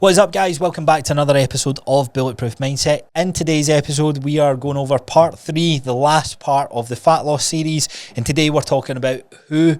What is up, guys? Welcome back to another episode of Bulletproof Mindset. In today's episode, we are going over part 3, the last part of the fat loss series. And today we're talking about who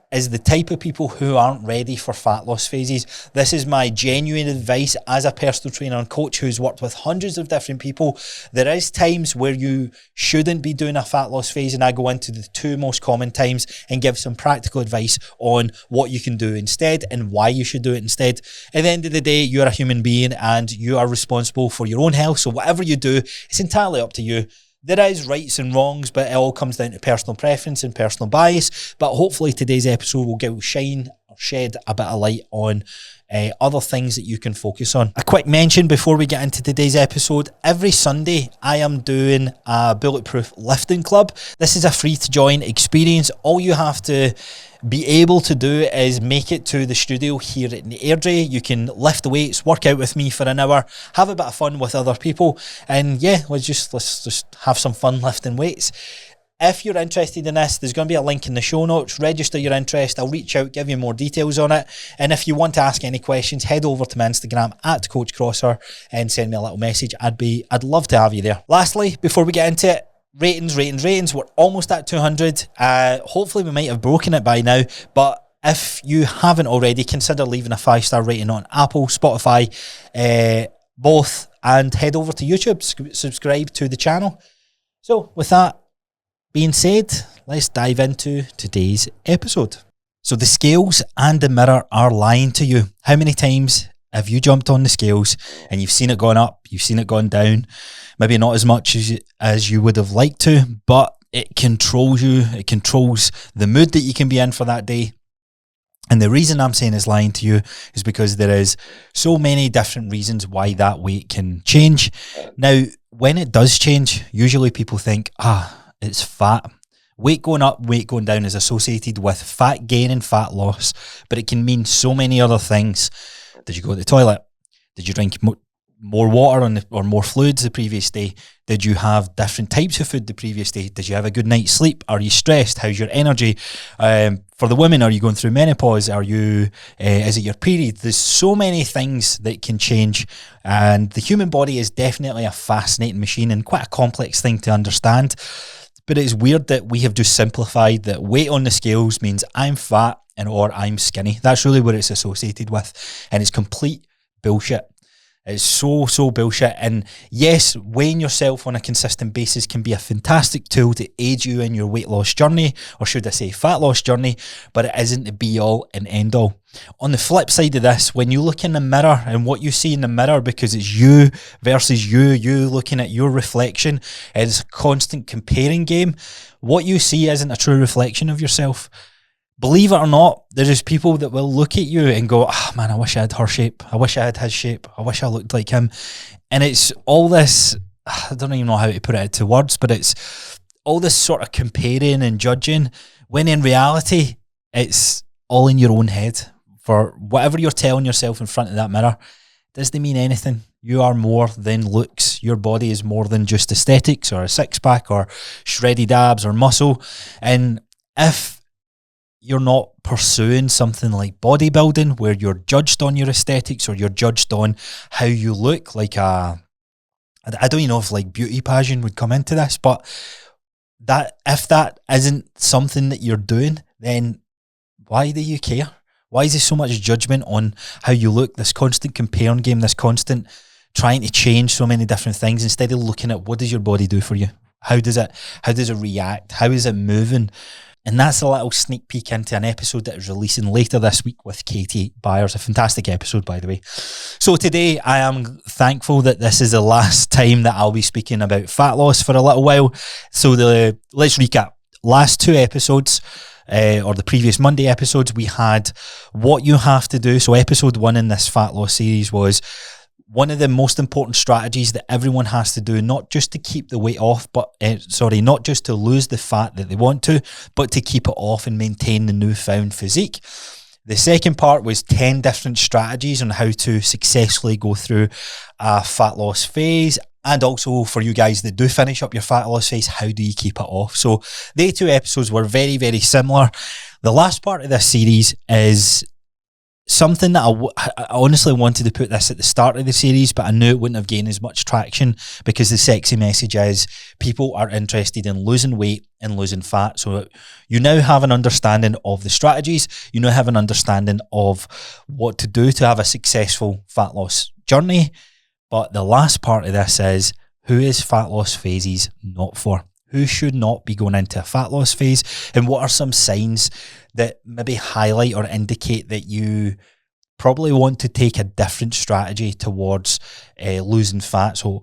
is the type of people who aren't ready for fat loss phases. This is my genuine advice as a personal trainer and coach who's worked with hundreds of different people. There is times where you shouldn't be doing a fat loss phase, and I go into the 2 most common times and give some practical advice on what you can do instead and why you should do it instead. At the end of the day, you're a human being and you are responsible for your own health. So whatever you do, it's entirely up to you. There is rights and wrongs, but it all comes down to personal preference and personal bias. But hopefully today's episode will shed a bit of light on other things that you can focus on. A quick mention before we get into today's episode. Every Sunday, I am doing a Bulletproof Lifting Club. This is a free to join experience. All you have to be able to do is make it to the studio here in Airdrie. You can lift the weights, work out with me for an hour, have a bit of fun with other people, and yeah, let's just have some fun lifting weights. If you're interested in this, there's going to be a link in the show notes. Register your interest. I'll reach out, give you more details on it. And if you want to ask any questions, head over to my Instagram at Coach Crossar and send me a little message. I'd love to have you there. Lastly, before we get into it, ratings. We're almost at 200. Hopefully we might have broken it by now, but if you haven't already, consider leaving a 5-star rating on Apple, Spotify, both, and head over to YouTube, subscribe to the channel. So with that being said, let's dive into today's episode. So the scales and the mirror are lying to you. How many times have you jumped on the scales and you've seen it gone up, you've seen it gone down, maybe not as much as you would have liked to, but it controls you. It controls the mood that you can be in for that day. And the reason I'm saying it's lying to you is because there is so many different reasons why that weight can change. Now, when it does change, usually people think, it's fat. Weight going up, weight going down is associated with fat gain and fat loss, but it can mean so many other things. Did you go to the toilet? Did you drink more water or more fluids the previous day? Did you have different types of food the previous day? Did you have a good night's sleep? Are you stressed? How's your energy? For the women, are you going through menopause? Is it your period? There's so many things that can change, and the human body is definitely a fascinating machine and quite a complex thing to understand. But it's weird that we have just simplified that weight on the scales means I'm fat or I'm skinny. That's really what it's associated with. And it's complete bullshit. It's so bullshit. And yes, weighing yourself on a consistent basis can be a fantastic tool to aid you in your weight loss journey, or should I say fat loss journey, but it isn't the be all and end all. On the flip side of this, when you look in the mirror and what you see in the mirror, because it's you versus you looking at your reflection, it's a constant comparing game. What you see isn't a true reflection of yourself. Believe it or not, there's people that will look at you and go, man, I wish I had her shape. I wish I had his shape. I wish I looked like him. And it's all this, I don't even know how to put it into words, but it's all this sort of comparing and judging, when in reality, it's all in your own head. For whatever you're telling yourself in front of that mirror, doesn't mean anything. You are more than looks. Your body is more than just aesthetics or a six-pack or shredded abs or muscle. And if you're not pursuing something like bodybuilding where you're judged on your aesthetics or you're judged on how you look, like I don't even know if like beauty pageant would come into this, but that if that isn't something that you're doing, then why do you care? Why is there so much judgment on how you look, this constant comparing game, this constant trying to change so many different things instead of looking at what does your body do for you? How does it react? How is it moving? And that's a little sneak peek into an episode that is releasing later this week with Katie Byers. A fantastic episode, by the way. So today I am thankful that this is the last time that I'll be speaking about fat loss for a little while. So let's recap. Last 2 episodes, or the previous Monday episodes, we had what you have to do. So episode 1 in this fat loss series was one of the most important strategies that everyone has to do, not just to keep the weight off, but not just to lose the fat that they want to, but to keep it off and maintain the newfound physique. The second part was 10 different strategies on how to successfully go through a fat loss phase. And also for you guys that do finish up your fat loss phase, how do you keep it off? So they 2 episodes were very, very similar. The last part of this series is something that I honestly wanted to put this at the start of the series, but I knew it wouldn't have gained as much traction because the sexy message is people are interested in losing weight and losing fat. So you now have an understanding of the strategies. You now have an understanding of what to do to have a successful fat loss journey. But the last part of this is, who is fat loss phases not for? Who should not be going into a fat loss phase? And what are some signs that maybe highlight or indicate that you probably want to take a different strategy towards losing fat? So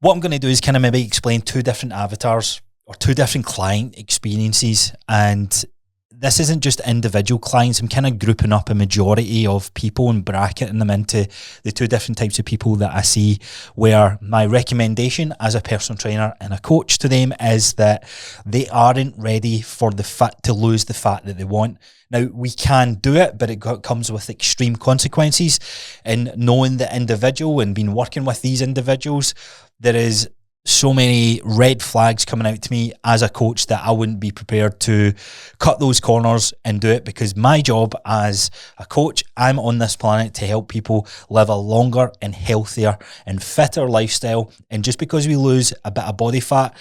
what I'm going to do is kind of maybe explain two different avatars or two different client experiences. And this isn't just individual clients. I'm kind of grouping up a majority of people and bracketing them into the two different types of people that I see, where my recommendation as a personal trainer and a coach to them is that they aren't ready for the fat to lose the fat that they want. Now, we can do it, but it comes with extreme consequences. And knowing the individual and been working with these individuals, there is so many red flags coming out to me as a coach that I wouldn't be prepared to cut those corners and do it, because my job as a coach, I'm on this planet to help people live a longer and healthier and fitter lifestyle. And just because we lose a bit of body fat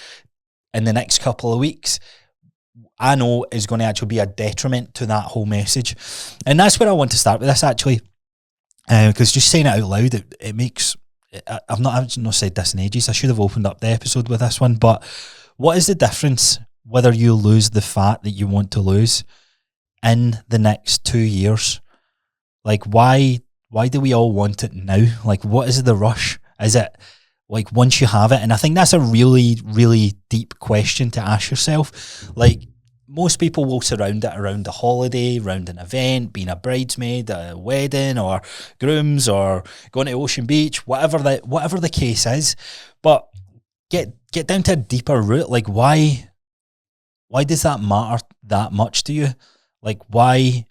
in the next couple of weeks, I know is going to actually be a detriment to that whole message. And that's where I want to start with this, actually, because just saying it out loud, it makes... I've not said this in ages. I should have opened up the episode with this one. But what is the difference whether you lose the fat that you want to lose in the next 2 years? Like, why do we all want it now? Like, what is the rush? Is it like once you have it? And I think that's a really, really deep question to ask yourself. Like, most people will surround it around a holiday, around an event, being a bridesmaid, a wedding, or grooms, or going to Ocean Beach, whatever the case is. But get down to a deeper root. Like, why does that matter that much to you? Like, why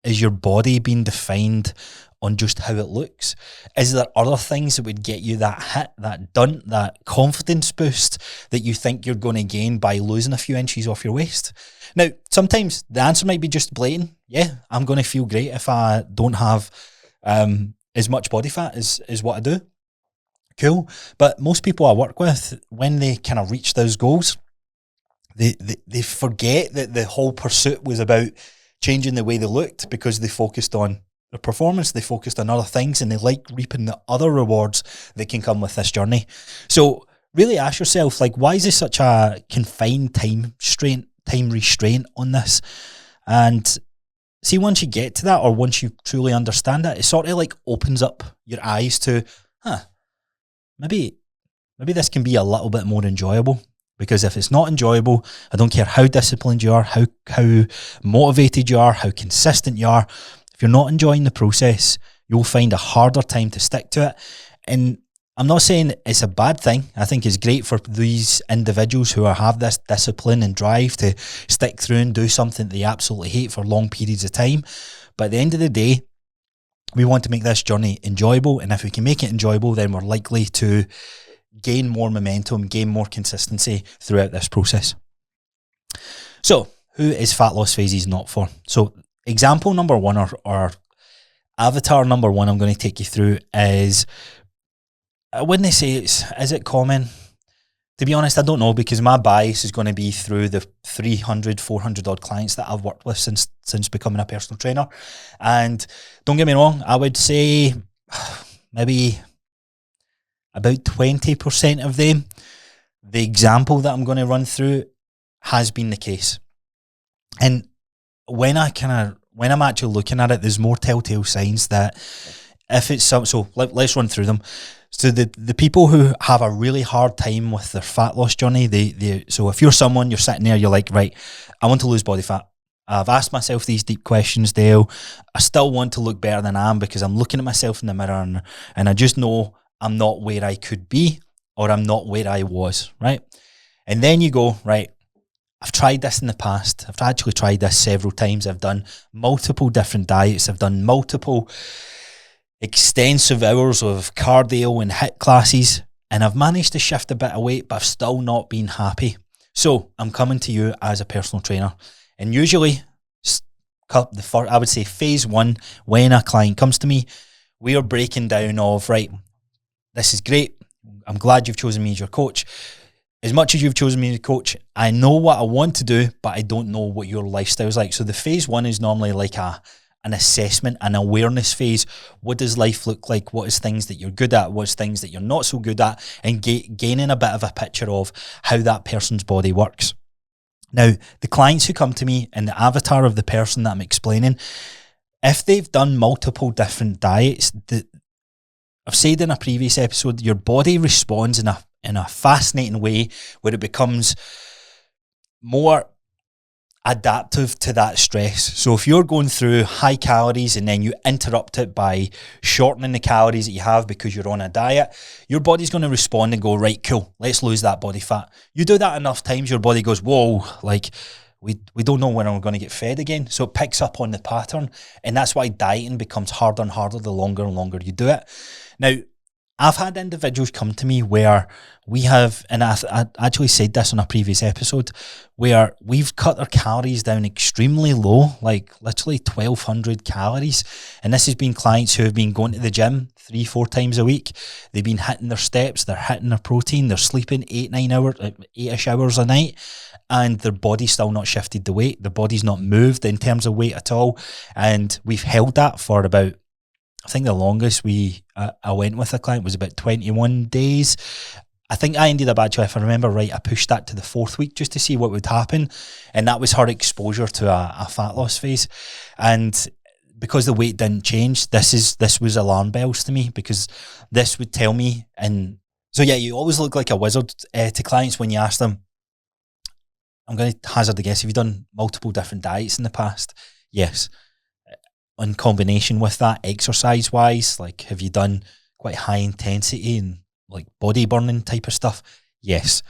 is your body being defined on just how it looks? Is there other things that would get you that hit, that dunt, that confidence boost that you think you're going to gain by losing a few inches off your waist? Now, sometimes the answer might be just blatant. Yeah, I'm going to feel great if I don't have as much body fat as what I do. Cool. But most people I work with, when they kind of reach those goals, they forget that the whole pursuit was about changing the way they looked, because they focused on their performance, they focused on other things, and they like reaping the other rewards that can come with this journey. So really ask yourself, like, why is there such a confined time restraint on this? And see, once you get to that, or once you truly understand that, it sort of like opens up your eyes to, maybe this can be a little bit more enjoyable. Because if it's not enjoyable, I don't care how disciplined you are, how motivated you are, how consistent you are. If you're not enjoying the process, you'll find a harder time to stick to it. And I'm not saying it's a bad thing. I think it's great for these individuals who have this discipline and drive to stick through and do something they absolutely hate for long periods of time. But at the end of the day, we want to make this journey enjoyable. And if we can make it enjoyable, then we're likely to gain more momentum, gain more consistency throughout this process. So, who is fat loss phases not for? So, example number one, or avatar number one I'm going to take you through is, I wouldn't say is it common? To be honest, I don't know, because my bias is going to be through the 300, 400 odd clients that I've worked with since becoming a personal trainer. And don't get me wrong, I would say maybe about 20% of them, the example that I'm going to run through has been the case. And when I'm actually looking at it, there's more telltale signs that if it's some, so let's run through them. So the people who have a really hard time with their fat loss journey, so if you're someone, you're sitting there, you're like, right, I want to lose body fat. I've asked myself these deep questions, Dale. I still want to look better than I am, because I'm looking at myself in the mirror and I just know I'm not where I could be, or I'm not where I was, right? And then you go, right, I've tried this in the past. I've actually tried this several times. I've done multiple different diets. I've done multiple extensive hours of cardio and HIIT classes, and I've managed to shift a bit of weight, but I've still not been happy. So I'm coming to you as a personal trainer, and usually I would say phase one, when a client comes to me, we are breaking down of, right, this is great. I'm glad you've chosen me as your coach. As much as you've chosen me as a coach, I know what I want to do, but I don't know what your lifestyle is like. So the phase one is normally like an assessment, an awareness phase. What does life look like? What is things that you're good at? What's things that you're not so good at? And gaining a bit of a picture of how that person's body works. Now, the clients who come to me and the avatar of the person that I'm explaining, if they've done multiple different diets, I've said in a previous episode, your body responds in a fascinating way where it becomes more adaptive to that stress. So if you're going through high calories and then you interrupt it by shortening the calories that you have because you're on a diet, your body's going to respond and go, right, cool, let's lose that body fat. You do that enough times, your body goes, whoa, like we don't know when we're going to get fed again. So it picks up on the pattern, and that's why dieting becomes harder and harder the longer and longer you do it. Now, I've had individuals come to me where we have, and I actually said this on a previous episode, where we've cut their calories down extremely low, like literally 1,200 calories. And this has been clients who have been going to the gym 3-4 times a week. They've been hitting their steps, they're hitting their protein, they're sleeping 8-ish hours a night, and their body's still not shifted the weight. Their body's not moved in terms of weight at all. And we've held that for about, I think the longest I went with a client was about 21 days. I think I ended up actually, if I remember right, I pushed that to the 4th week just to see what would happen. And that was her exposure to a fat loss phase. And because the weight didn't change, this was alarm bells to me, because this would tell me. And so yeah, you always look like a wizard to clients when you ask them, I'm going to hazard a guess, have you done multiple different diets in the past? Yes. In combination with that, exercise wise, like have you done quite high intensity and like body burning type of stuff? Yes.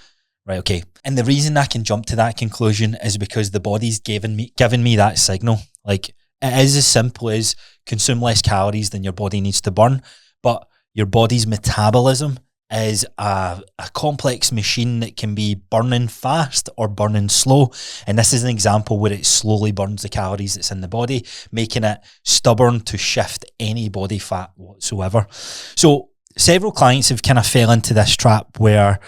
Right, okay. And the reason I can jump to that conclusion is because the body's giving me that signal. Like it is as simple as consume less calories than your body needs to burn, but your body's metabolism is a complex machine that can be burning fast or burning slow. And this is an example where it slowly burns the calories that's in the body, making it stubborn to shift any body fat whatsoever. So several clients have kind of fell into this trap where,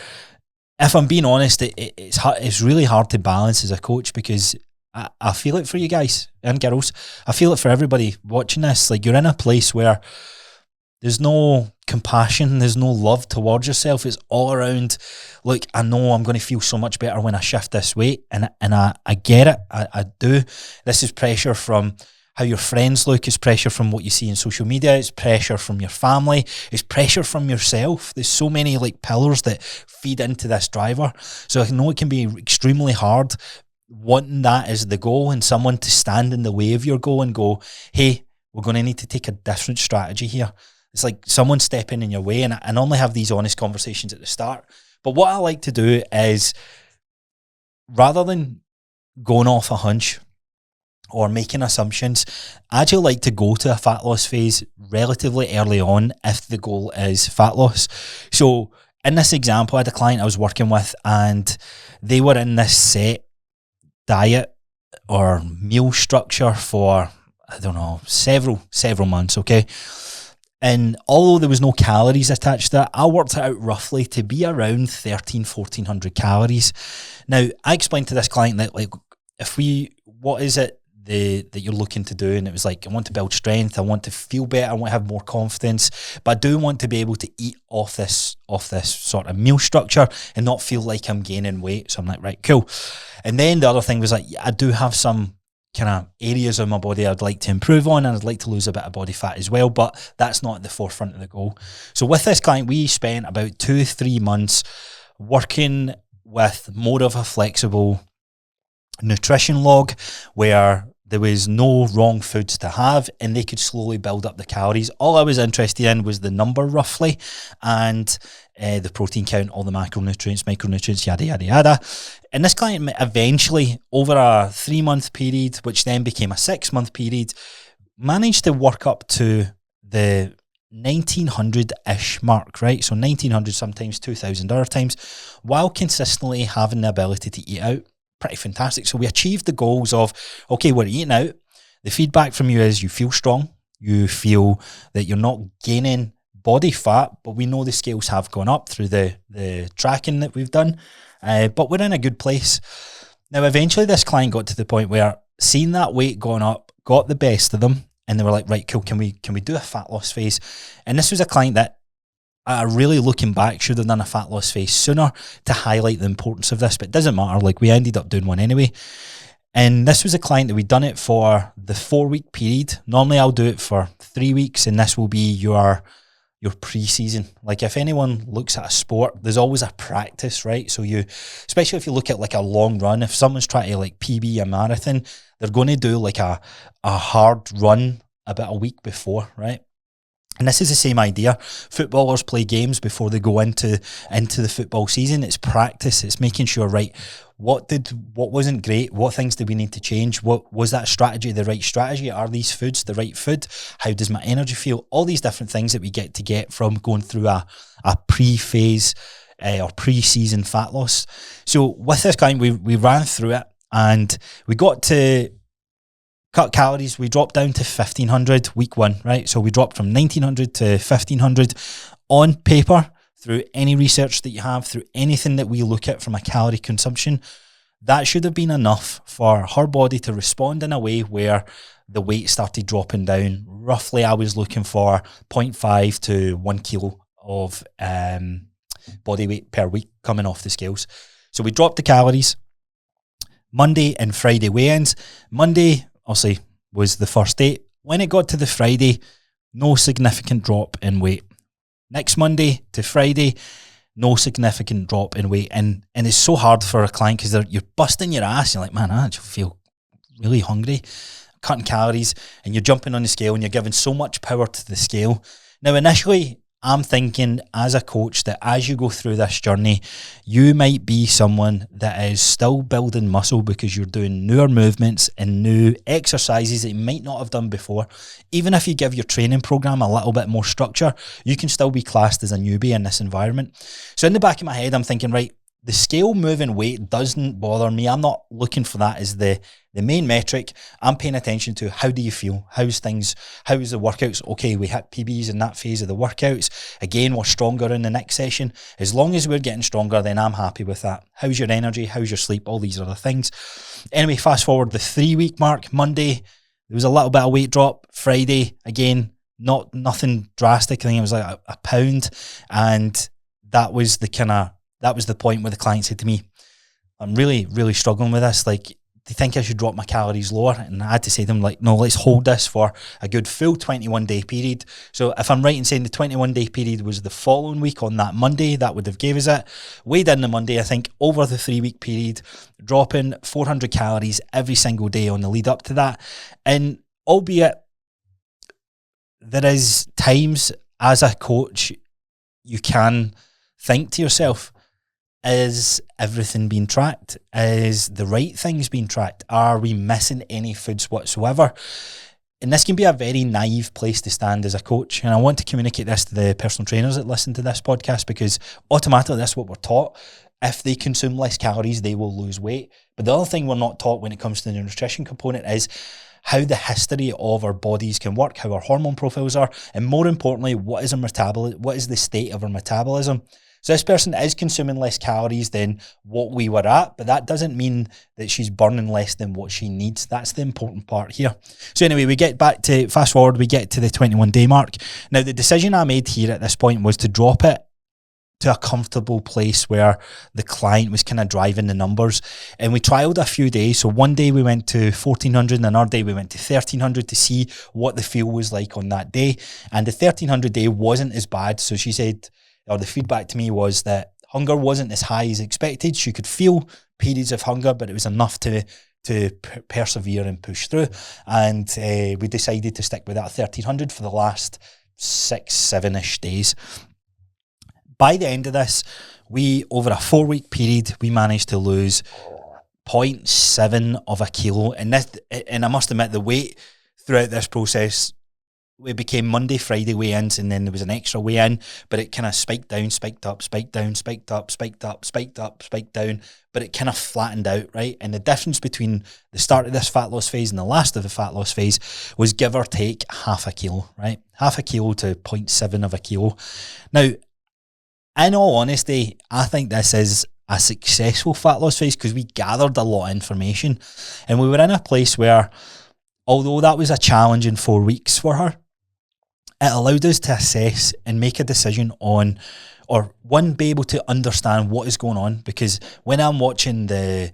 if I'm being honest, it's really hard to balance as a coach, because I feel it for you guys and girls. I feel it for everybody watching this. Like, you're in a place where there's no compassion, there's no love towards yourself. It's all around, look, I know I'm going to feel so much better when I shift this weight, and I get it, I do. This is pressure from how your friends look, it's pressure from what you see in social media, it's pressure from your family, it's pressure from yourself. There's so many like pillars that feed into this driver. So I know it can be extremely hard wanting that as the goal, and someone to stand in the way of your goal and go, hey, we're going to need to take a different strategy here. It's like someone stepping in your way, and I normally have these honest conversations at the start. But what I like to do is, rather than going off a hunch or making assumptions, I actually like to go to a fat loss phase relatively early on if the goal is fat loss. So in this example, I had a client I was working with, and they were in this set diet or meal structure for, I don't know, several months, okay? And although there was no calories attached to it, I worked it out roughly to be around 1,400 calories. Now, I explained to this client that, like, what is it that you're looking to do? And it was like, I want to build strength, I want to feel better, I want to have more confidence, but I do want to be able to eat off this sort of meal structure and not feel like I'm gaining weight. So I'm like, right, cool. And then the other thing was like, I do have some kind of areas of my body I'd like to improve on, and I'd like to lose a bit of body fat as well, but that's not at the forefront of the goal. So with this client, we spent about 2-3 months working with more of a flexible nutrition log where there was no wrong foods to have, and they could slowly build up the calories. All I was interested in was the number roughly, and the protein count, all the macronutrients, micronutrients, yada, yada, yada. And this client eventually, over a 3-month period, which then became a 6-month period, managed to work up to the 1,900-ish mark, right? So 1,900, sometimes 2,000 other times, while consistently having the ability to eat out. Pretty fantastic. So we achieved the goals of, okay, we're eating out. The feedback from you is you feel strong, you feel that you're not gaining body fat, but we know the scales have gone up through the tracking that we've done, but we're in a good place. Now, eventually this client got to the point where seeing that weight going up got the best of them, and they were like, right, cool, can we do a fat loss phase? And this was a client that, really looking back, should have done a fat loss phase sooner to highlight the importance of this, but it doesn't matter, like we ended up doing one anyway. And this was a client that we'd done it for the 4-week period. Normally I'll do it for 3 weeks, and this will be your pre-season. Like if anyone looks at a sport, there's always a practice, right? So you, especially if you look at like a long run, if someone's trying to like PB a marathon, they're going to do like a hard run about a week before, right? And this is the same idea. Footballers play games before they go into the football season. It's practice. It's making sure, right, what wasn't great? What things did we need to change? What was that strategy the right strategy? Are these foods the right food? How does my energy feel? All these different things that we get from going through a pre-phase or pre-season fat loss. So with this client, we ran through it, and we got to cut calories. We dropped down to 1,500 week 1, right? So we dropped from 1,900 to 1,500 on paper. Through any research that you have, through anything that we look at from a calorie consumption, that should have been enough for her body to respond in a way where the weight started dropping down. Roughly, I was looking for 0.5 to 1 kilo of body weight per week coming off the scales. So we dropped the calories. Monday and Friday weigh-ins. Monday, obviously, was the first day. When it got to the Friday, no significant drop in weight. Next Monday to Friday, no significant drop in weight. And it's so hard for a client because you're busting your ass. You're like, man, I actually feel really hungry. Cutting calories, and you're jumping on the scale, and you're giving so much power to the scale. Now, initially, I'm thinking as a coach that as you go through this journey, you might be someone that is still building muscle because you're doing newer movements and new exercises that you might not have done before. Even if you give your training program a little bit more structure, you can still be classed as a newbie in this environment. So in the back of my head, I'm thinking, right, the scale moving weight doesn't bother me. I'm not looking for that as the main metric. I'm paying attention to how do you feel? How's the workouts? Okay, we hit PBs in that phase of the workouts. Again, we're stronger in the next session. As long as we're getting stronger, then I'm happy with that. How's your energy? How's your sleep? All these other things. Anyway, fast forward the 3-week mark. Monday, there was a little bit of weight drop. Friday, again, nothing drastic. I think it was like a pound. And that was the point where the client said to me, I'm really, really struggling with this. Like, do you think I should drop my calories lower? And I had to say to them, like, no, let's hold this for a good full 21-day period. So if I'm right in saying the 21-day period was the following week on that Monday, that would have gave us it. Weighed in the Monday, I think, over the 3-week period, dropping 400 calories every single day on the lead up to that. And albeit there is times as a coach, you can think to yourself, is everything being tracked? Is the right things being tracked? Are we missing any foods whatsoever? And this can be a very naive place to stand as a coach. And I want to communicate this to the personal trainers that listen to this podcast, because automatically that's what we're taught. If they consume less calories, they will lose weight. But the other thing we're not taught when it comes to the nutrition component is how the history of our bodies can work, how our hormone profiles are, and more importantly, what is the state of our metabolism. So this person is consuming less calories than what we were at, but that doesn't mean that she's burning less than what she needs. That's the important part here. So anyway, we get to the 21-day mark. Now, the decision I made here at this point was to drop it to a comfortable place where the client was kind of driving the numbers. And we trialed a few days. So one day we went to 1,400 and another day we went to 1,300 to see what the feel was like on that day. And the 1,300 day wasn't as bad. So she said, or the feedback to me was that hunger wasn't as high as expected. She could feel periods of hunger, but it was enough to persevere and push through. And we decided to stick with that 1,300 for the last 6-7-ish days. By the end of this, over a 4-week period, we managed to lose 0.7 of a kilo. And I must admit, the weight throughout this process it became Monday, Friday weigh-ins, and then there was an extra weigh-in, but it kind of spiked down, spiked up, spiked down, spiked up, spiked up, spiked up, spiked down, but it kind of flattened out, right? And the difference between the start of this fat loss phase and the last of the fat loss phase was give or take half a kilo, right? Half a kilo to 0.7 of a kilo. Now, in all honesty, I think this is a successful fat loss phase because we gathered a lot of information, and we were in a place where, although that was a challenging 4 weeks for her, it allowed us to assess and make a decision on, or one, be able to understand what is going on. Because when I'm watching the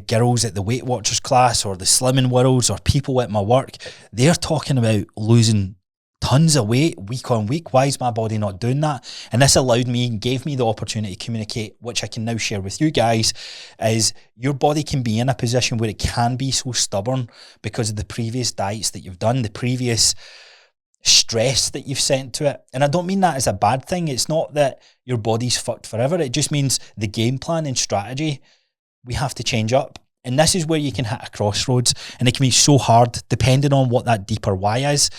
girls at the Weight Watchers class or the Slimming Worlds or people at my work, they're talking about losing tons of weight week on week. Why is my body not doing that? And this allowed me and gave me the opportunity to communicate, which I can now share with you guys, is your body can be in a position where it can be so stubborn because of the previous diets that you've done, the previous stress that you've sent to it. And I don't mean that as a bad thing. It's not that your body's fucked forever. It just means the game plan and strategy, we have to change up. And this is where you can hit a crossroads, and it can be so hard depending on what that deeper why is.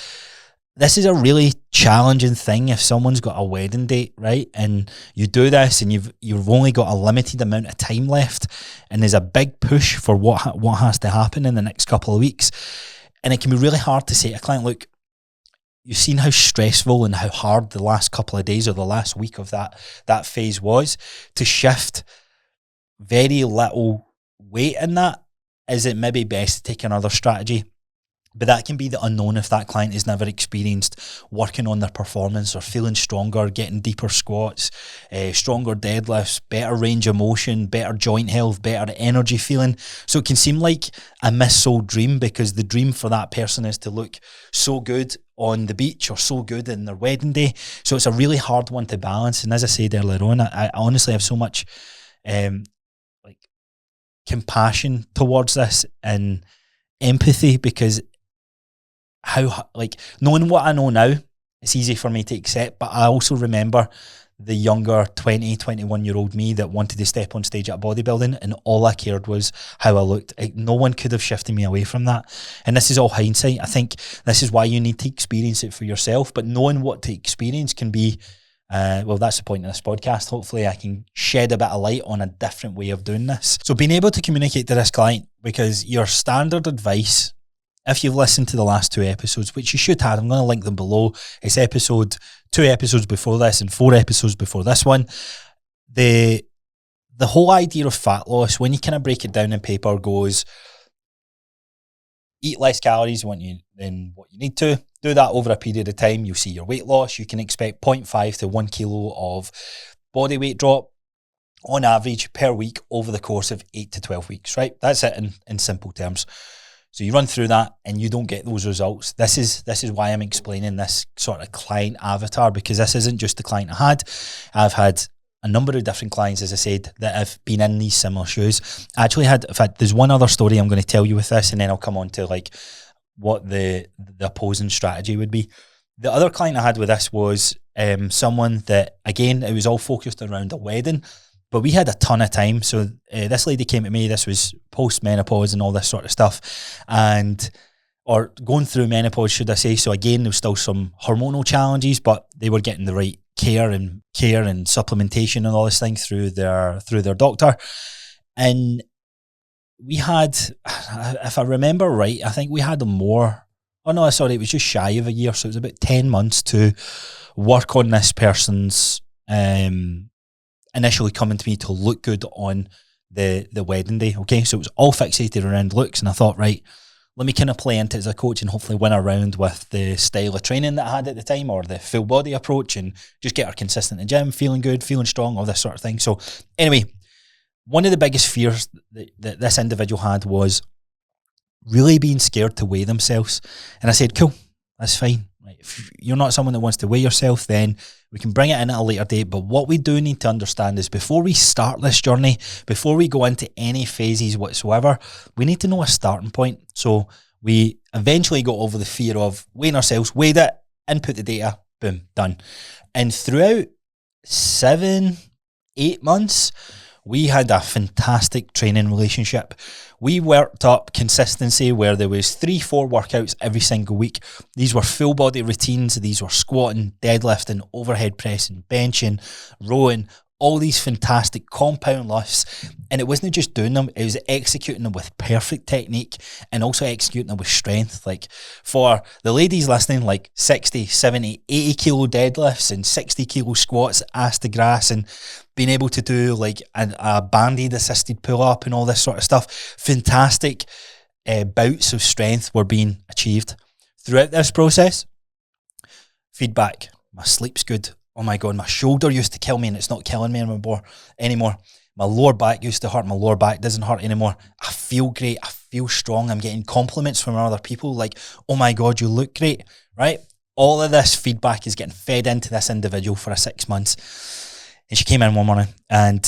This is a really challenging thing if someone's got a wedding date, right? And you do this and you've only got a limited amount of time left, and there's a big push for what has to happen in the next couple of weeks. And it can be really hard to say to a client, look, you've seen how stressful and how hard the last couple of days or the last week of that phase was. To shift very little weight in that, is it maybe best to take another strategy? But that can be the unknown if that client has never experienced working on their performance or feeling stronger, getting deeper squats, stronger deadlifts, better range of motion, better joint health, better energy feeling. So it can seem like a missold dream, because the dream for that person is to look so good on the beach or so good in their wedding day. So it's a really hard one to balance. And as I said earlier on, I honestly have so much compassion towards this and empathy, because how, knowing what I know now, it's easy for me to accept, but I also remember the younger 20, 21-year-old me that wanted to step on stage at bodybuilding, and all I cared was how I looked. No one could have shifted me away from that. And this is all hindsight. I think this is why you need to experience it for yourself, but knowing what to experience can be, that's the point of this podcast. Hopefully I can shed a bit of light on a different way of doing this. So being able to communicate to this client, because your standard advice, if you've listened to the last 2 episodes, which you should have, I'm going to link them below. It's 2 episodes before this and 4 episodes before this one. The whole idea of fat loss, when you kind of break it down in paper, goes eat less calories than what you need to. Do that over a period of time. You'll see your weight loss. You can expect 0.5 to 1 kilo of body weight drop on average per week over the course of 8 to 12 weeks, right? That's it in simple terms. So you run through that and you don't get those results. This is why I'm explaining this sort of client avatar, because this isn't just the client I had. I've had a number of different clients, as I said, that have been in these similar shoes. I actually had, in fact, there's one other story I'm going to tell you with this, and then I'll come on to what the opposing strategy would be. The other client I had with this was someone that, again, it was all focused around a wedding, but we had a ton of time. So this lady came to me, this was post-menopause and all this sort of stuff, or going through menopause, should I say. So again, there was still some hormonal challenges, but they were getting the right care and supplementation and all this thing through their doctor. And we had, if I remember right, I think we had it was just shy of a year. So it was about 10 months to work on this person's initially coming to me to look good on the wedding day. Okay, so it was all fixated around looks, and I thought, right, let me kind of play into it as a coach and hopefully win around with the style of training that I had at the time, or the full body approach, and just get her consistent in the gym, feeling good, feeling strong, all this sort of thing. So anyway, one of the biggest fears that this individual had was really being scared to weigh themselves. And I said, cool, that's fine. Like, if you're not someone that wants to weigh yourself, then we can bring it in at a later date. But what we do need to understand is, before we start this journey, before we go into any phases whatsoever, we need to know a starting point. So we eventually got over the fear of weighing ourselves, weighed it, input the data, boom, done. And throughout 7-8 months, we had a fantastic training relationship. We worked up consistency where there was 3-4 workouts every single week. These were full body routines. These were squatting, deadlifting, overhead pressing, benching, rowing, all these fantastic compound lifts. And it wasn't just doing them, it was executing them with perfect technique and also executing them with strength. Like for the ladies listening, like 60, 70, 80 kilo deadlifts and 60 kilo squats, ass to grass, and being able to do like a band-aid assisted pull-up and all this sort of stuff. Fantastic bouts of strength were being achieved. Throughout this process, feedback, my sleep's good. Oh my God, my shoulder used to kill me and it's not killing me anymore. My lower back used to hurt. My lower back doesn't hurt anymore. I feel great. I feel strong. I'm getting compliments from other people like, oh my God, you look great, right? All of this feedback is getting fed into this individual for 6 months. And she came in one morning and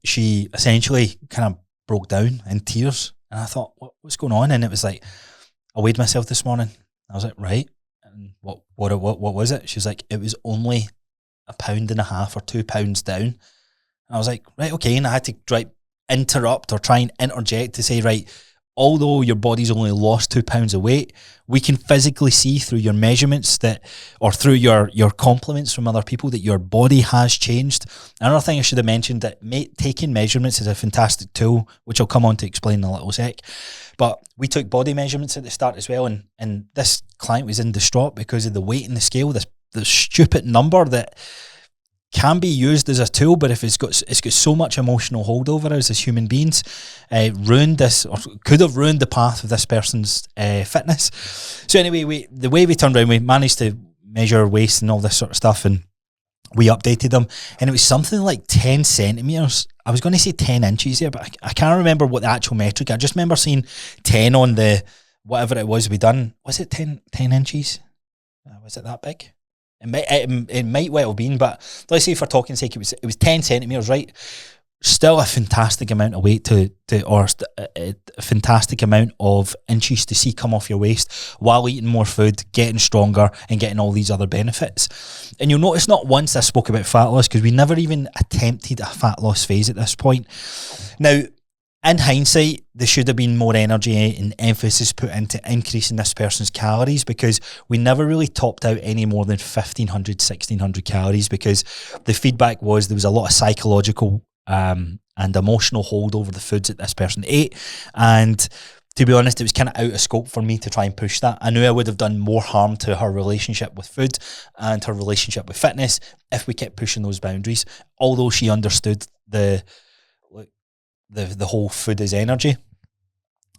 she essentially kind of broke down in tears. And I thought, what's going on? And it was like, I weighed myself this morning. I was like, right. And what was it? She was like, it was only 1.5 pounds or 2 pounds down. And I was like, right, okay. And I had to interrupt or try and interject to say, right, although your body's only lost 2 pounds of weight, we can physically see through your measurements or through your compliments from other people that your body has changed. Another thing I should have mentioned, that taking measurements is a fantastic tool, which I'll come on to explain in a little sec. But we took body measurements at the start as well, and this client was in distraught because of the weight in the scale, the stupid number that can be used as a tool, but if it's got so much emotional hold over us as human beings, ruined this, or could have ruined the path of this person's fitness. So anyway, the way we turned around, we managed to measure waist and all this sort of stuff, and we updated them, and it was something like 10 centimeters. I was going to say 10 inches there, but I can't remember what the actual metric. I just remember seeing 10 on the whatever it was we done. Was it 10 inches? Was it that big? It might well have been, but let's say for talking sake, it was 10 centimeters, right? Still a fantastic amount of weight or a fantastic amount of inches to see come off your waist while eating more food, getting stronger, and getting all these other benefits. And you'll notice not once I spoke about fat loss, because we never even attempted a fat loss phase at this point. Now, in hindsight, there should have been more energy and emphasis put into increasing this person's calories, because we never really topped out any more than 1,500, 1,600 calories, because the feedback was there was a lot of psychological and emotional hold over the foods that this person ate. And to be honest, it was kind of out of scope for me to try and push that. I knew I would have done more harm to her relationship with food and her relationship with fitness if we kept pushing those boundaries, although she understood the whole food is energy.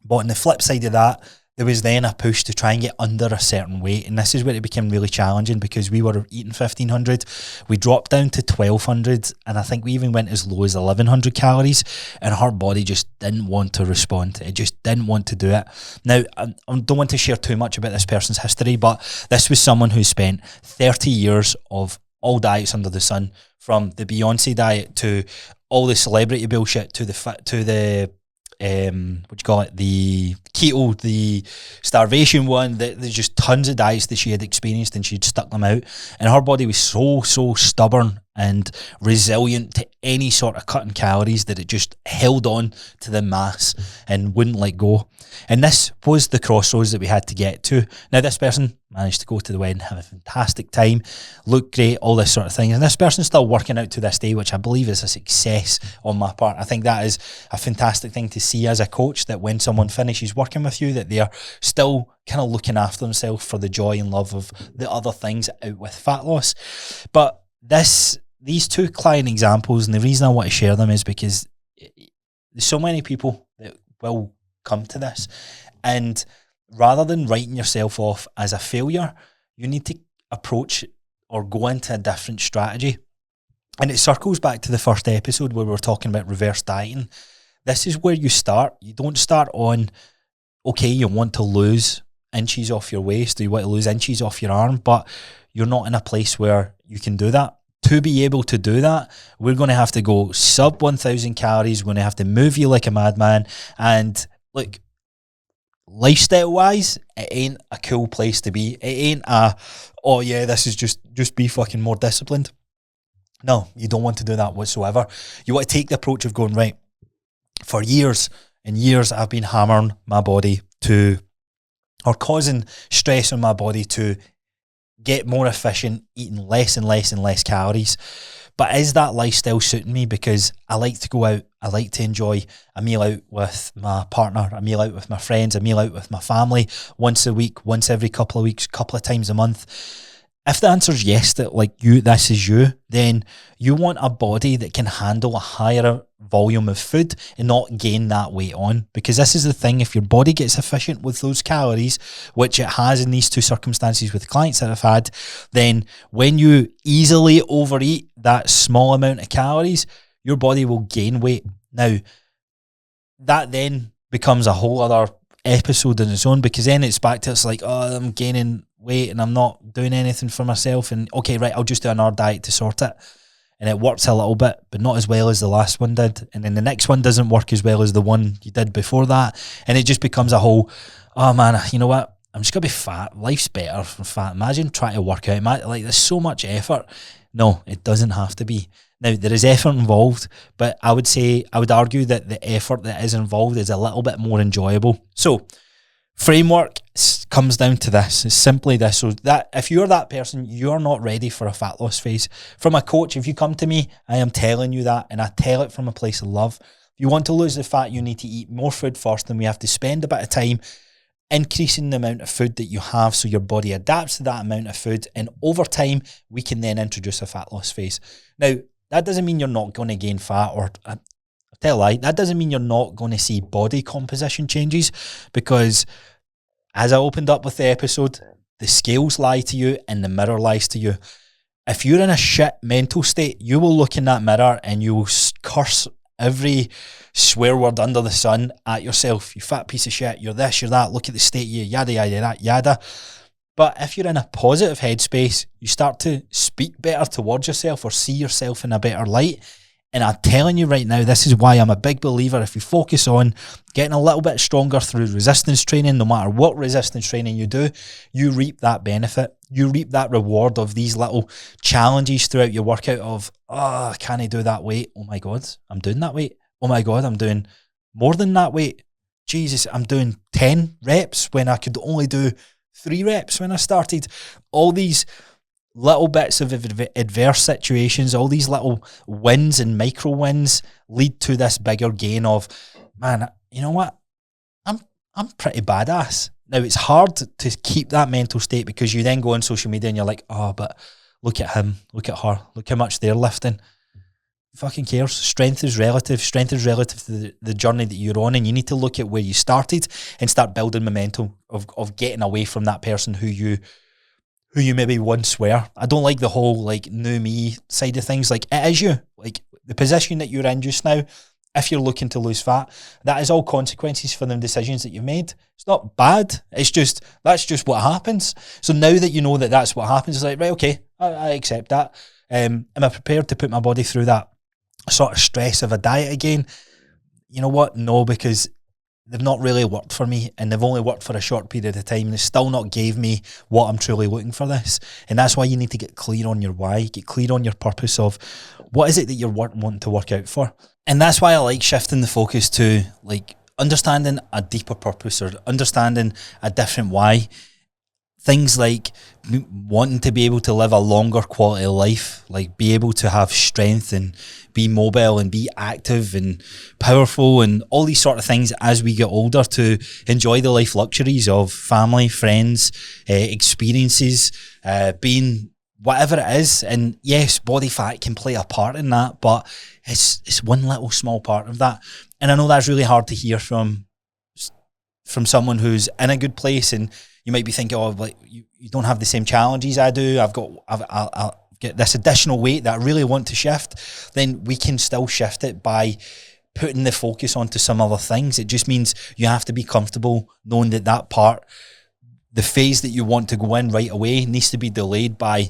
But on the flip side of that, there was then a push to try and get under a certain weight, and this is where it became really challenging, because we were eating 1,500, we dropped down to 1,200, and I think we even went as low as 1,100 calories, and her body just didn't want to respond. It just didn't want to do it. Now, I don't want to share too much about this person's history, but this was someone who spent 30 years of all diets under the sun, from the Beyonce diet to all the celebrity bullshit to the what you call it, the keto, the starvation one. There's just tons of diets that she had experienced, and she'd stuck them out, and her body was so stubborn and resilient to any sort of cutting calories that it just held on to the mass and wouldn't let go. And this was the crossroads that we had to get to. Now, this person managed to go to the wedding, have a fantastic time, look great, all this sort of thing. And this person's still working out to this day, which I believe is a success on my part. I think that is a fantastic thing to see as a coach, that when someone finishes working with you, that they're still kind of looking after themselves for the joy and love of the other things out with fat loss. But these two client examples, and the reason I want to share them is because there's so many people that will come to this, and rather than writing yourself off as a failure, you need to approach or go into a different strategy. And it circles back to the first episode where we were talking about reverse dieting. This is where you start. You don't start on, okay, you want to lose inches off your waist, or you want to lose inches off your arm, but you're not in a place where you can do that. To be able to do that, we're going to have to go sub 1,000 calories. We're going to have to move you like a madman. And look, lifestyle wise, it ain't a cool place to be. It ain't oh yeah, this is just be fucking more disciplined. No, you don't want to do that whatsoever. You want to take the approach of going, right, for years and years, I've been hammering my body to, or causing stress on my body to get more efficient, eating less and less and less calories. But is that lifestyle suiting me? Because I like to go out, I like to enjoy a meal out with my partner, a meal out with my friends, a meal out with my family once a week, once every couple of weeks, couple of times a month. If the answer is yes, that like this is you, then you want a body that can handle a higher volume of food and not gain that weight on. Because this is the thing, if your body gets efficient with those calories, which it has in these two circumstances with clients that I've had, then when you easily overeat that small amount of calories, your body will gain weight. Now, that then becomes a whole other episode in its own, because then it's back to, it's like, oh, I'm gaining weight and I'm not doing anything for myself, and okay, right, I'll just do another diet to sort it, and it works a little bit but not as well as the last one did, and then the next one doesn't work as well as the one you did before that, and it just becomes a whole, oh man, you know what, I'm just gonna be fat, life's better from fat. Imagine trying to work out, like, there's so much effort. No, it doesn't have to be. Now, there is effort involved, but I would argue that the effort that is involved is a little bit more enjoyable. So framework comes down to this. It's simply this. So that if you're that person, you're not ready for a fat loss phase. From a coach, if you come to me, I am telling you that, and I tell it from a place of love. If you want to lose the fat, you need to eat more food first, and we have to spend a bit of time increasing the amount of food that you have so your body adapts to that amount of food, and over time, we can then introduce a fat loss phase. Now, that doesn't mean you're not going to gain fat, or I tell a lie, that doesn't mean you're not going to see body composition changes, because as I opened up with the episode, the scales lie to you and the mirror lies to you. If you're in a shit mental state, you will look in that mirror and you will curse every swear word under the sun at yourself. You fat piece of shit, you're this, you're that, look at the state of you, yada, yada, yada, yada. But if you're in a positive headspace, you start to speak better towards yourself or see yourself in a better light. And I'm telling you right now, this is why I'm a big believer. If you focus on getting a little bit stronger through resistance training, no matter what resistance training you do, you reap that benefit. You reap that reward of these little challenges throughout your workout of, oh, can I do that weight? Oh my God, I'm doing that weight. Oh my God, I'm doing more than that weight. Jesus, I'm doing 10 reps when I could only do 3 reps when I started. All these little bits of adverse situations, all these little wins and micro wins lead to this bigger gain of, man, you know what? I'm pretty badass. Now, it's hard to keep that mental state, because you then go on social media and you're like, oh, but look at him, look at her, look how much they're lifting. Fucking cares. Strength is relative. Strength is relative to the journey that you're on, and you need to look at where you started and start building momentum of getting away from that person who you maybe once were. I don't like the whole like new me side of things. Like, it is you. Like, the position that you're in just now, if you're looking to lose fat, that is all consequences for the decisions that you've made. It's not bad. It's just, that's just what happens. So now that you know that that's what happens, it's like, right, okay, I accept that. Am I prepared to put my body through that sort of stress of a diet again? You know what? No, because they've not really worked for me, and they've only worked for a short period of time, and they still not gave me what I'm truly looking for this. And that's why you need to get clear on your why, get clear on your purpose of what is it that you're wanting to work out for. And that's why I like shifting the focus to like understanding a deeper purpose or understanding a different why. Things like wanting to be able to live a longer quality of life, like be able to have strength and be mobile and be active and powerful and all these sort of things as we get older, to enjoy the life luxuries of family, friends, experiences, being whatever it is. And yes, body fat can play a part in that, but it's one little small part of that. And I know that's really hard to hear from someone who's in a good place, and you might be thinking, oh, like you don't have the same challenges I do. I've get this additional weight that I really want to shift. Then we can still shift it by putting the focus onto some other things. It just means you have to be comfortable knowing that part, the phase that you want to go in right away, needs to be delayed by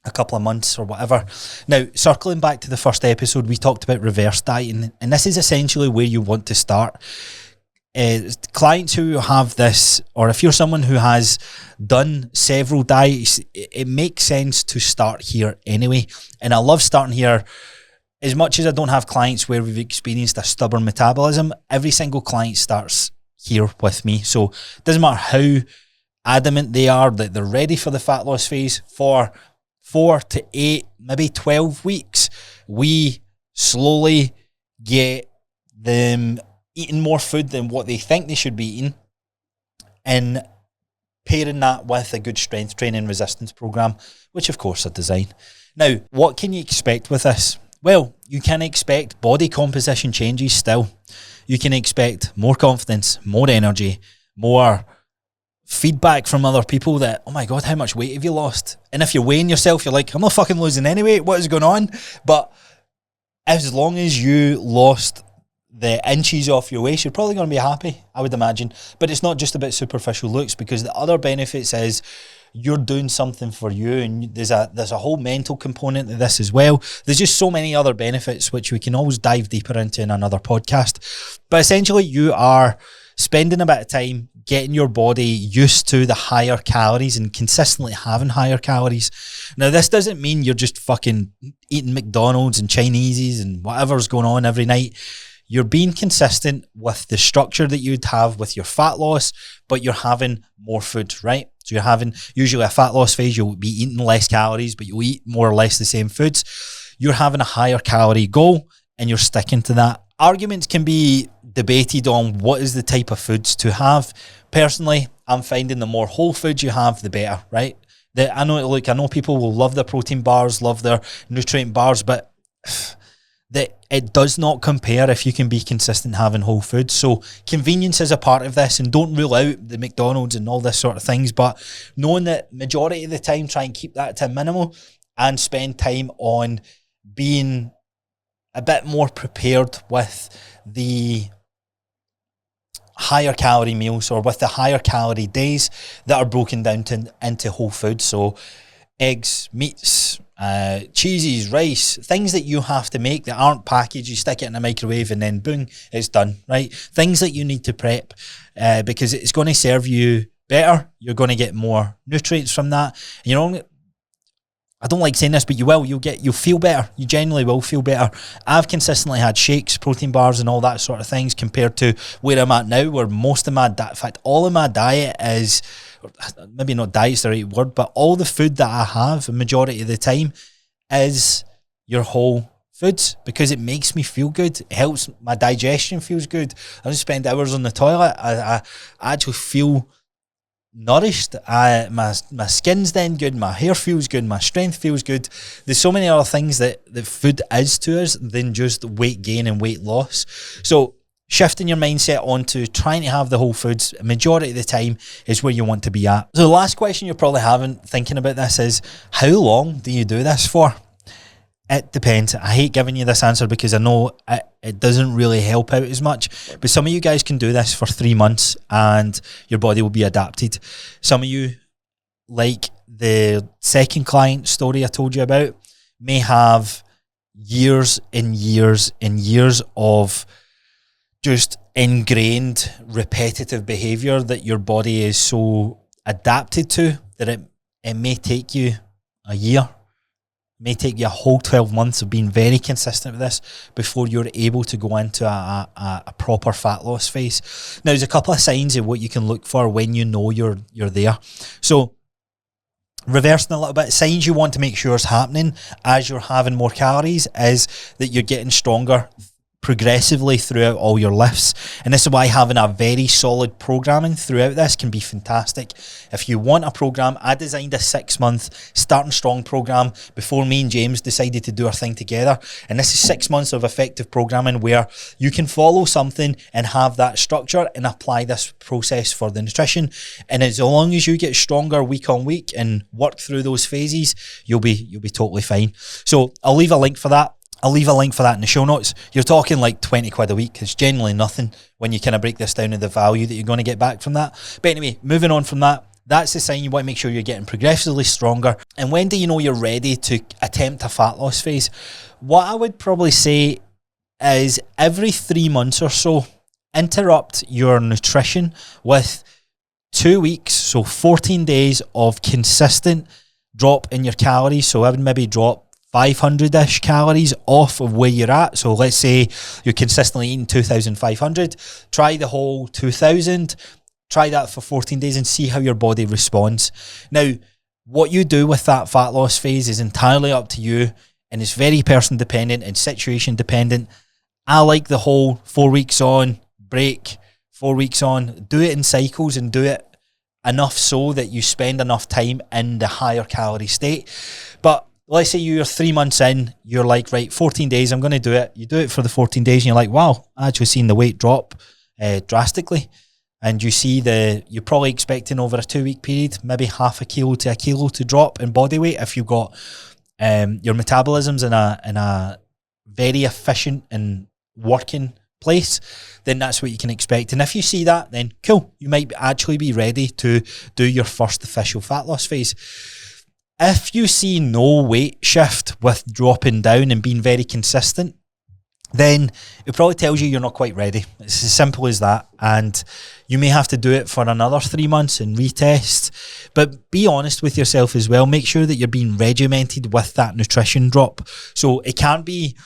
a couple of months or whatever. Now, circling back to the first episode, we talked about reverse dieting, and this is essentially where you want to start. clients who have this, or if you're someone who has done several diets, it makes sense to start here anyway. And I love starting here. As much as I don't have clients where we've experienced a stubborn metabolism, every single client starts here with me. So it doesn't matter how adamant they are that they're ready for the fat loss phase. For 4 to 8, maybe 12 weeks, we slowly get them eating more food than what they think they should be eating, and pairing that with a good strength training resistance program, which of course I design. Now, what can you expect with this? Well, you can expect body composition changes still. You can expect more confidence, more energy, more feedback from other people that, oh my God, how much weight have you lost? And if you're weighing yourself, you're like, I'm not fucking losing any weight. What is going on? But as long as you lost the inches off your waist, you're probably going to be happy, I would imagine. But it's not just about superficial looks, because the other benefits is you're doing something for you, and there's a whole mental component to this as well. There's just so many other benefits which we can always dive deeper into in another podcast. But essentially, you are spending a bit of time getting your body used to the higher calories and consistently having higher calories. Now, this doesn't mean you're just fucking eating McDonald's and Chineses and whatever's going on every night. You're being consistent with the structure that you'd have with your fat loss, but you're having more food, right? So you're having usually a fat loss phase, you'll be eating less calories, but you'll eat more or less the same foods. You're having a higher calorie goal and you're sticking to that. Arguments can be debated on what is the type of foods to have. Personally, I'm finding the more whole foods you have, the better, right? I know people will love their protein bars, love their nutrient bars, but that it does not compare if you can be consistent having whole foods. So convenience is a part of this, and don't rule out the McDonald's and all this sort of things, but knowing that majority of the time, try and keep that to a minimal and spend time on being a bit more prepared with the higher calorie meals, or with the higher calorie days that are broken down into whole foods. So eggs, meats, cheeses, rice, things that you have to make that aren't packaged. You stick it in a microwave and then boom, it's done, right? Things that you need to prep because it's going to serve you better. You're going to get more nutrients from that. You know, I don't like saying this, but you'll feel better. You genuinely will feel better. I've consistently had shakes, protein bars and all that sort of things compared to where I'm at now, where most of my in fact, all of my diet is, maybe not diet's the right word, but all the food that I have, the majority of the time, is your whole foods, because it makes me feel good. It helps my digestion, feels good. I don't spend hours on the toilet. I actually feel nourished. My skin's then good, my hair feels good, my strength feels good. There's so many other things that food is to us than just weight gain and weight loss. So shifting your mindset onto trying to have the whole foods majority of the time is where you want to be at. So the last question you're probably having thinking about this is, how long do you do this for? It depends. I hate giving you this answer because I know it doesn't really help out as much. But some of you guys can do this for 3 months and your body will be adapted. Some of you, like the second client story I told you about, may have years and years and years of just ingrained repetitive behavior that your body is so adapted to that it may take you a year, may take you a whole 12 months of being very consistent with this before you're able to go into a proper fat loss phase. Now, there's a couple of signs of what you can look for when you know you're there. So reversing a little bit, signs you want to make sure is happening as you're having more calories is that you're getting stronger progressively throughout all your lifts. And this is why having a very solid programming throughout this can be fantastic. If you want a program, I designed a 6-month starting strong program before me and James decided to do our thing together. And this is 6 months of effective programming where you can follow something and have that structure and apply this process for the nutrition. And as long as you get stronger week on week and work through those phases, you'll be totally fine. So I'll leave a link for that. I'll leave a link for that in the show notes. You're talking like 20 quid a week. It's generally nothing when you kind of break this down to the value that you're going to get back from that. But anyway, moving on from that, that's the sign you want to make sure you're getting progressively stronger. And when do you know you're ready to attempt a fat loss phase? What I would probably say is every 3 months or so, interrupt your nutrition with 2 weeks, so 14 days of consistent drop in your calories. So I would maybe drop 500-ish calories off of where you're at. So let's say you're consistently eating 2,500. Try the whole 2,000. Try that for 14 days and see how your body responds. Now, what you do with that fat loss phase is entirely up to you, and it's very person dependent and situation dependent. I like the whole 4 weeks on, break, 4 weeks on. Do it in cycles and do it enough so that you spend enough time in the higher calorie state. But let's say you're 3 months in, you're like, right, 14 days, I'm going to do it. You do it for the 14 days and you're like, wow, I actually seen the weight drop drastically. And you see you're probably expecting over a 2 week period, maybe half a kilo to a kilo to drop in body weight if you've got your metabolism's in a very efficient and working place, then that's what you can expect. And if you see that, then cool, you might actually be ready to do your first official fat loss phase. If you see no weight shift with dropping down and being very consistent, then it probably tells you you're not quite ready. It's as simple as that. And you may have to do it for another 3 months and retest. But be honest with yourself as well. Make sure that you're being regimented with that nutrition drop. So it can't be...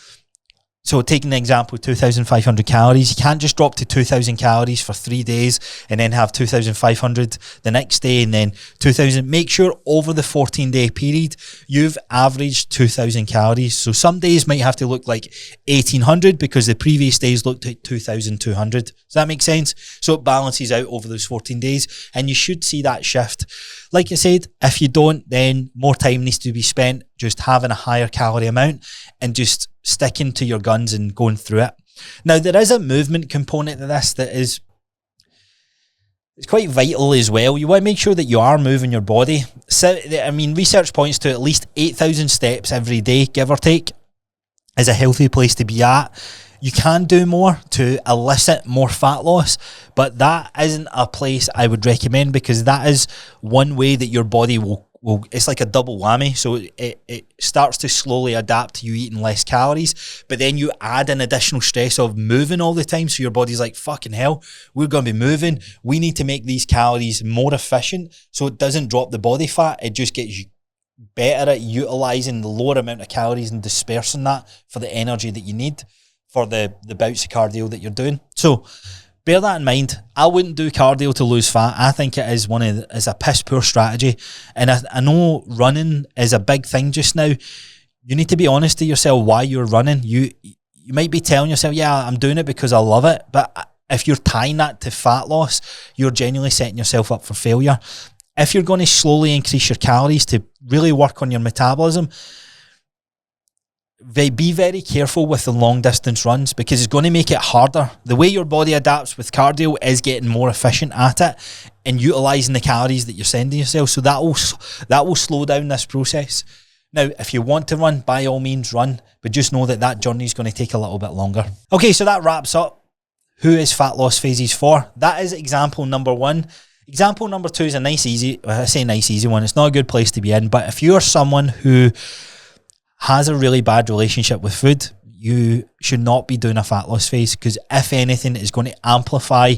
So taking the example, 2,500 calories, you can't just drop to 2,000 calories for 3 days and then have 2,500 the next day and then 2,000. Make sure over the 14-day period, you've averaged 2,000 calories. So some days might have to look like 1,800 because the previous days looked like 2,200. Does that make sense? So it balances out over those 14 days and you should see that shift. Like I said, if you don't, then more time needs to be spent just having a higher calorie amount and just sticking to your guns and going through it. Now, there is a movement component to this that is it's quite vital as well. You want to make sure that you are moving your body. So, I mean, research points to at least 8,000 steps every day, give or take, is a healthy place to be at. You can do more to elicit more fat loss, but that isn't a place I would recommend because that is one way that your body will it's like a double whammy. So it starts to slowly adapt to you eating less calories, but then you add an additional stress of moving all the time. So your body's like, fucking hell, we're going to be moving. We need to make these calories more efficient so it doesn't drop the body fat. It just gets you better at utilizing the lower amount of calories and dispersing that for the energy that you need for the bouts of cardio that you're doing. So bear that in mind. I wouldn't do cardio to lose fat. I think it is is a piss poor strategy. And I know running is a big thing just now. You need to be honest to yourself why you're running. You might be telling yourself, yeah, I'm doing it because I love it. But if you're tying that to fat loss, you're genuinely setting yourself up for failure. If you're going to slowly increase your calories to really work on your metabolism, be very careful with the long distance runs because it's going to make it harder. The way your body adapts with cardio is getting more efficient at it and utilizing the calories that you're sending yourself. So that will slow down this process. Now, if you want to run, by all means run, but just know that journey is going to take a little bit longer. Okay, so that wraps up who is fat loss phases for. That is example number 1. Example number 2 is a nice, easy one. It's not a good place to be in, but if you're someone who has a really bad relationship with food, you should not be doing a fat loss phase because if anything, it's going to amplify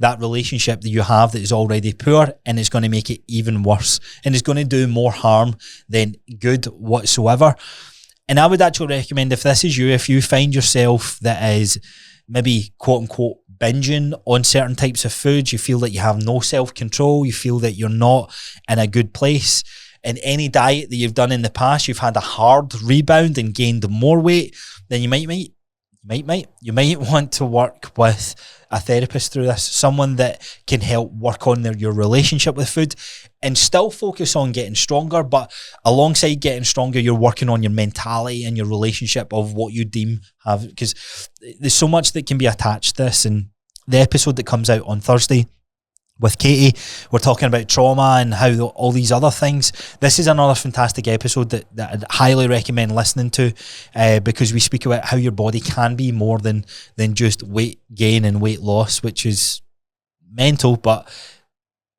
that relationship that you have that is already poor and it's going to make it even worse and it's going to do more harm than good whatsoever. And I would actually recommend if this is you, if you find yourself that is maybe quote unquote binging on certain types of foods, you feel that you have no self-control, you feel that you're not in a good place, in any diet that you've done in the past, you've had a hard rebound and gained more weight, then you might want to work with a therapist through this, someone that can help work on your relationship with food and still focus on getting stronger. But alongside getting stronger, you're working on your mentality and your relationship of what you deem have, because there's so much that can be attached to this. And the episode that comes out on Thursday with Katie, we're talking about trauma and how all these other things. This is another fantastic episode that I'd highly recommend listening to because we speak about how your body can be more than just weight gain and weight loss, which is mental, but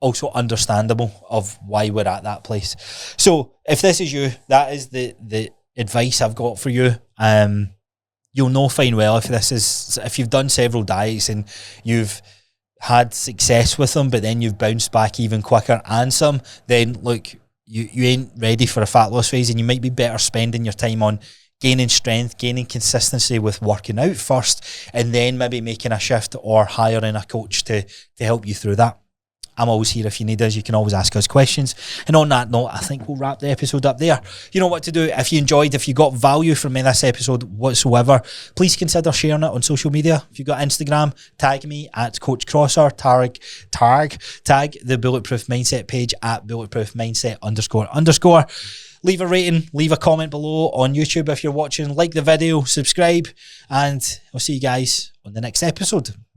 also understandable of why we're at that place. So if this is you, that is the advice I've got for you. you'll know fine well if you've done several diets and you've had success with them, but then you've bounced back even quicker and some, then look, you ain't ready for a fat loss phase, and you might be better spending your time on gaining strength, gaining consistency with working out first, and then maybe making a shift or hiring a coach to help you through that. I'm always here if you need us. You can always ask us questions. And on that note, I think we'll wrap the episode up there. You know what to do. If you got value from this episode whatsoever, please consider sharing it on social media. If you've got Instagram, tag me at Coach Crossar, tag the Bulletproof Mindset page at Bulletproof Mindset __. Leave a rating, leave a comment below on YouTube if you're watching, like the video, subscribe, and I'll see you guys on the next episode.